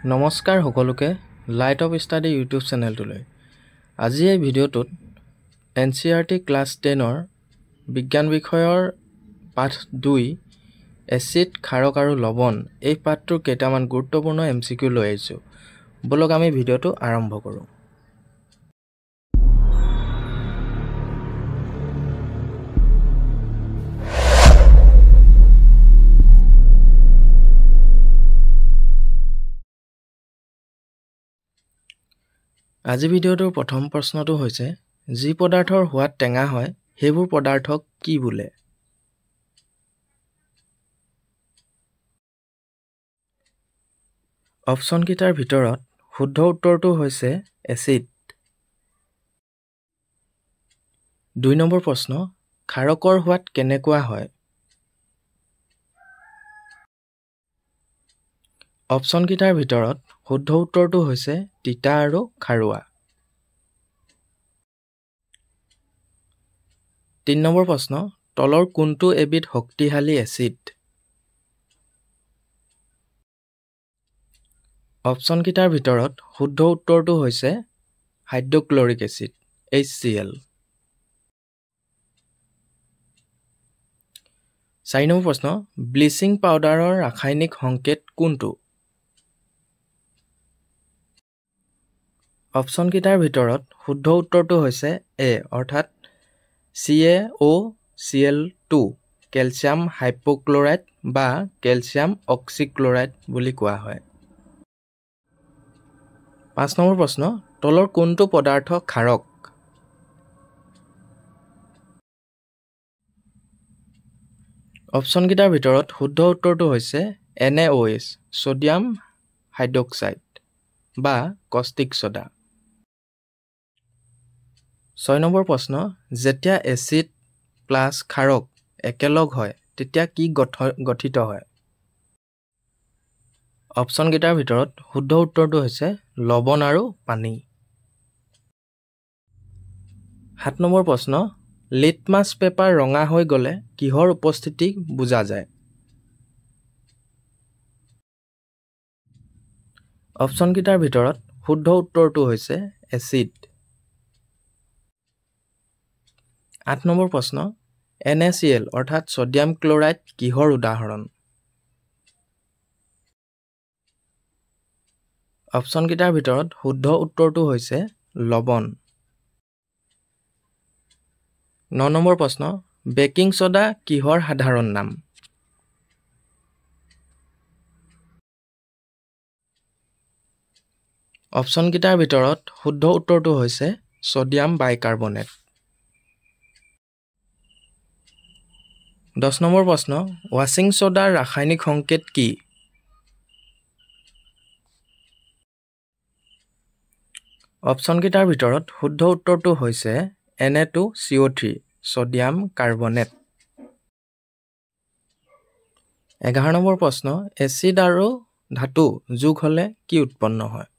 নমস্কাৰ সকলোকে light off study YouTube চেনেলটোলৈ আজি এই ভিডিঅ'টোত NCERT ক্লাছ 10ৰ বিজ্ঞান বিষয়ৰ পাঠ 2 এচিড ক্ষাৰক আৰু লৱণ এই পাঠটোৰ কেইটামান গুৰুত্বপূৰ্ণ MCQ লৈ আহিছোঁ বলক আমি ভিডিঅ'টো আৰম্ভ কৰোঁ আজি ভিডিঅ'টোৰ প্ৰথম প্ৰশ্নটো হৈছে যি পদাৰ্থৰ সোৱাদ টেঙা হয় সেইবোৰ পদাৰ্থক কি বোলে অপচন কেইটাৰ ভিতৰত শুদ্ধ উত্তৰটো হৈছে এচিড 2 নম্বৰ প্ৰশ্ন ক্ষাৰকৰ সোৱাদ কেনেকুৱা হয় অপচন কেইটাৰ ভিতৰত শুদ্ধ উত্তৰটো হৈছে তিতা আৰু খাৰুৱা 3 নম্বৰ প্ৰশ্ন তলৰ কোনটো এবিধ শক্তিশালী এচিড অপচন কেইটাৰ ভিতৰত শুদ্ধ উত্তৰটো হৈছে হাইড্ৰক্লৰিক এচিড HCl 4 নম্বৰ প্ৰশ্ন ব্লিচিং পাউডাৰৰ ৰাসায়নিক সংকেত কোনটো অপচন কেইটাৰ ভিতৰত শুদ্ধ উত্তৰটো হৈছে A অৰ্থাৎ CaOCl2 কেলছিয়াম হাইপোক্লৰাইড বা কেলছিয়াম অক্সিক্লৰাইড বুলি কোৱা হয় 5 নম্বৰ প্ৰশ্ন তলৰ কোনটো পদাৰ্থ ক্ষাৰক অপচন কেইটাৰ ভিতৰত শুদ্ধ উত্তৰটো হৈছে NaOH সোডিয়াম হাইড্ৰক্সাইড বা কষ্টিক সোডা 6 নম্বৰ প্ৰশ্ন যেতিয়া এচিড প্লাস ক্ষাৰক একেলগ হয় তেতিয়া কি গঠিত হয় অপচন কেইটাৰ ভিতৰত শুদ্ধ উত্তৰটো হৈছে লৱণ আৰু পানী 7 নম্বৰ প্ৰশ্ন লিটমাছ পেপাৰ ৰঙা হৈ গলে কিহৰ উপস্থিতি বুজা যায় অপচন কেইটাৰ ভিতৰত শুদ্ধ উত্তৰটো হৈছে এচিড 8 নম্বৰ প্ৰশ্ন NaCl অৰ্থাৎ সোডিয়াম ক্লোৰাইড কিহৰ উদাহৰণ অপচন কেইটাৰ ভিতৰত শুদ্ধ উত্তৰটো হৈছে লৱণ 9 নম্বৰ প্ৰশ্ন বেকিং সোডা কিহৰ সাধাৰণ নাম অপচন কেইটাৰ ভিতৰত শুদ্ধ উত্তৰটো হৈছে সোডিয়াম বাইকাৰ্বনেট 10 নম্বৰ প্ৰশ্ন ৱাশ্বিং সোডাৰ ৰাসায়নিক সংকেত কি অপচন কেইটাৰ ভিতৰত শুদ্ধ উত্তৰটো হৈছে Na2CO3 সোডিয়াম কাৰ্বনেট 11 নম্বৰ প্ৰশ্ন এচিড আৰু ধাতু যোগ হলে কি উৎপন্ন হয়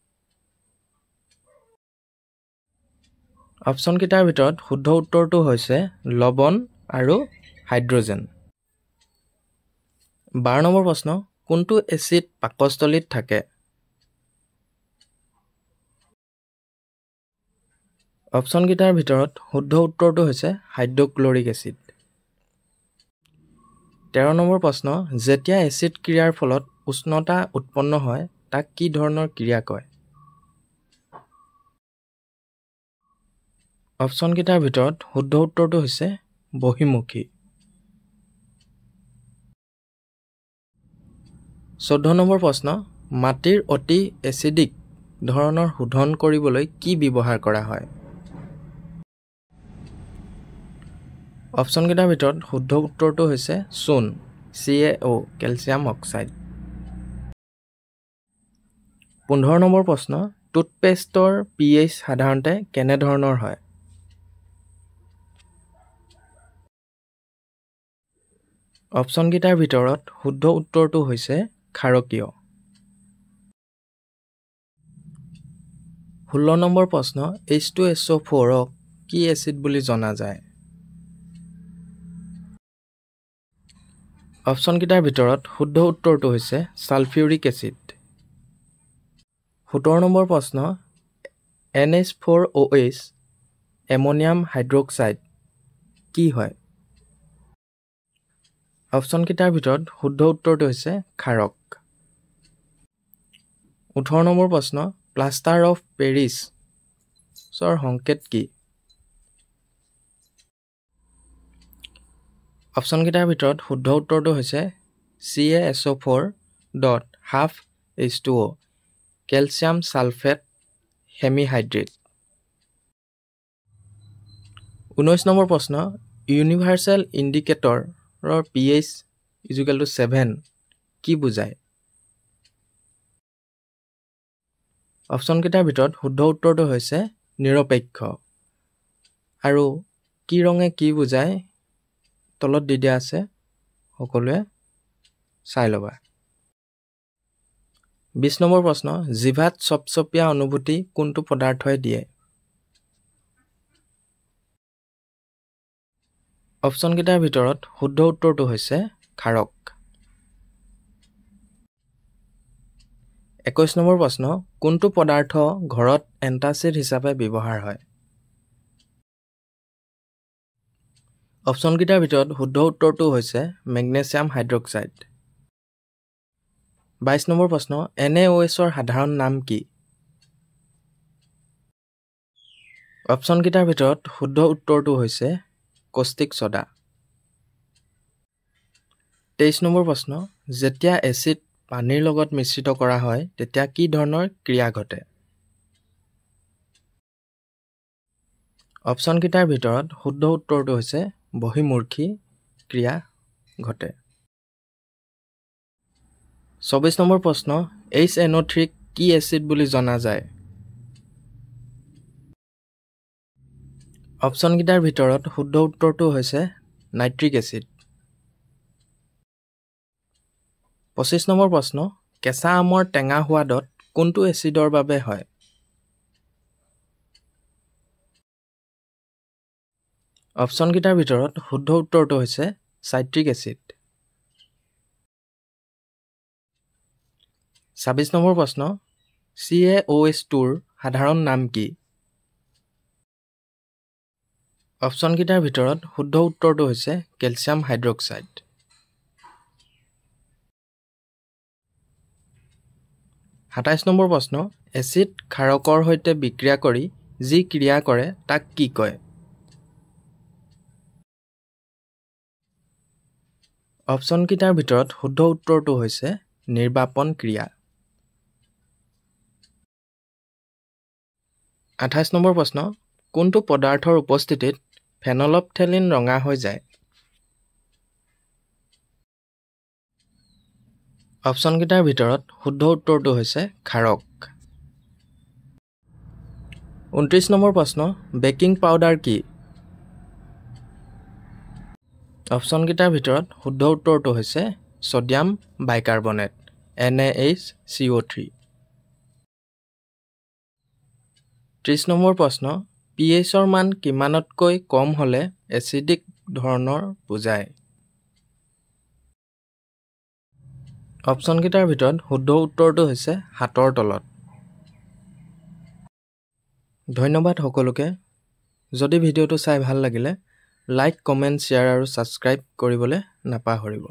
অপচন কেইটাৰ ভিতৰত শুদ্ধ উত্তৰটো হৈছে লৱণ আৰু হাইড্ৰজেন 12 নম্বৰ প্ৰশ্ন কোনটো এচিড পাকস্থলীত থাকে অপচন কেইটাৰ ভিতৰত শুদ্ধ উত্তৰটো হৈছে হাইড্ৰক্লৰিক এচিড 13 নম্বৰ প্ৰশ্ন যেতিয়া এচিড ক্ৰিয়াৰ ফলত উষ্ণতা উৎপন্ন হয় তাক কি ধৰণৰ ক্ৰিয়া কয় অপচন কেইটাৰ ভিতৰত শুদ্ধ উত্তৰটো হৈছে বহিমুখী 14 নম্বৰ প্ৰশ্ন মাটিৰ অতি এচিডিক ধৰণৰ শোধন কৰিবলৈ কি ব্যৱহাৰ কৰা হয় অপচন কেইটাৰ ভিতৰত শুদ্ধ উত্তৰটো হৈছে চূণ CaO কেলছিয়াম অক্সাইড 15 নম্বৰ প্ৰশ্ন টুথপেষ্টৰ pH সাধাৰণতে কেনে ধৰণৰ হয় অপচন কেইটাৰ ভিতৰত শুদ্ধ উত্তৰটো হৈছে ক্ষাৰকীয় 16 নম্বৰ প্ৰশ্ন H2SO4 ক কি এচিড বুলি জনা যায় অপচন কেইটাৰ ভিতৰত শুদ্ধ উত্তৰটো হৈছে সালফিউৰিক এচিড 17 নম্বৰ প্ৰশ্ন NH4OH এমনিয়াম হাইড্ৰক্সাইড কি হয়? অপশ্যনকেইটাৰ ভিতৰত শুদ্ধ উত্তৰটো হৈছে ক্ষাৰক। 18 নম্বৰ প্ৰশ্ন প্লাষ্টাৰ অফ পেৰিছৰ সংকেত কি? অপশ্যনকেইটাৰ ভিতৰত শুদ্ধ উত্তৰটো হৈছে CaSO4.12H2O কেলছিয়াম সালফেট হেমিহাইড্ৰেট। 19 নম্বৰ প্ৰশ্ন ইউনিভাৰ্চেল ইণ্ডিকেটৰৰ pH = 7 কি বুজায়? অপশ্যনকেইটাৰ ভিতৰত শুদ্ধ উত্তৰটো হৈছে নিৰপেক্ষ। আৰু কি ৰঙে কি বুজায় তলত দি দিয়া আছে, সকলোৱে চাই ল'বা। 20 নম্বৰ প্ৰশ্ন জিভাত চপচপীয়া অনুভূতি কোনটো পদাৰ্থই দিয়ে? অপশ্যনকেইটাৰ ভিতৰত শুদ্ধ উত্তৰটো হৈছে ক্ষাৰক। 21 নম্বৰ প্ৰশ্ন কোনটো পদাৰ্থ ঘৰত এন্টাচিড হিচাপে ব্যৱহাৰ হয়? অপশ্যনকেইটাৰ ভিতৰত শুদ্ধ উত্তৰটো হৈছে মেগনেছিয়াম হাইড্ৰক্সাইড। 22 নম্বৰ প্ৰশ্ন NaOHৰ সাধাৰণ নাম কি? অপশ্যনকেইটাৰ ভিতৰত শুদ্ধ উত্তৰটো হৈছে কষ্টিক ছ'ডা। 23 নম্বৰ প্ৰশ্ন যেতিয়া এচিড পানীৰ লগত মিশ্ৰিত কৰা হয় তেতিয়া কি ধৰণৰ ক্ৰিয়া ঘটে? অপশ্যনকেইটাৰ ভিতৰত শুদ্ধ উত্তৰটো হৈছে বহিমুখী ক্ৰিয়া ঘটে। 24 নম্বৰ প্ৰশ্ন HNO3 কি এচিড বুলি জনা যায়? অপশ্যনকেইটাৰ ভিতৰত শুদ্ধ উত্তৰটো হৈছে নাইট্ৰিক এচিড। 25 নম্বৰ প্ৰশ্ন কেঁচা আমৰ টেঙা সোৱাদত কোনটো এচিডৰ বাবে হয়? অপশ্যনকেইটাৰ ভিতৰত শুদ্ধ উত্তৰটো হৈছে চাইট্ৰিক এচিড। 26 নম্বৰ প্ৰশ্ন CaOH2ৰ সাধাৰণ নাম কি? অপশ্যনকেইটাৰ ভিতৰত শুদ্ধ উত্তৰটো হৈছে কেলছিয়াম হাইড্ৰক্সাইড। 27 নম্বৰ প্ৰশ্ন এচিড ক্ষাৰকৰ সৈতে বিক্ৰিয়া কৰি যি ক্ৰিয়া কৰে তাক কি কয়? অপশ্যনকেইটাৰ ভিতৰত শুদ্ধ উত্তৰটো হৈছে নিৰ্বাপন ক্ৰিয়া। 28 নম্বৰ প্ৰশ্ন কোনটো পদাৰ্থৰ উপস্থিতিত ফেনলফথেলিন ৰঙা হৈ যায়? অপশ্যনকেইটাৰ ভিতৰত শুদ্ধ উত্তৰটো হৈছে ক্ষাৰক। 29 নম্বৰ প্ৰশ্ন বেকিং পাউডাৰ কি? অপশ্যনকেইটাৰ ভিতৰত শুদ্ধ উত্তৰটো হৈছে ছ'ডিয়াম বাইকাৰ্বনেট NaHCO3। 30 নম্বৰ প্ৰশ্ন pHৰ মান কিমানতকৈ কম হ'লে এচিডিক ধৰণৰ বুজায়? অপশ্যনকেইটাৰ ভিতৰত শুদ্ধ উত্তৰটো হৈছে 7ৰ তলত। ধন্যবাদ সকলোকে। যদি ভিডিঅ'টো চাই ভাল লাগিলে লাইক, কমেণ্ট, শ্বেয়াৰ আৰু ছাবস্ক্ৰাইব কৰিবলৈ নাপাহৰিব।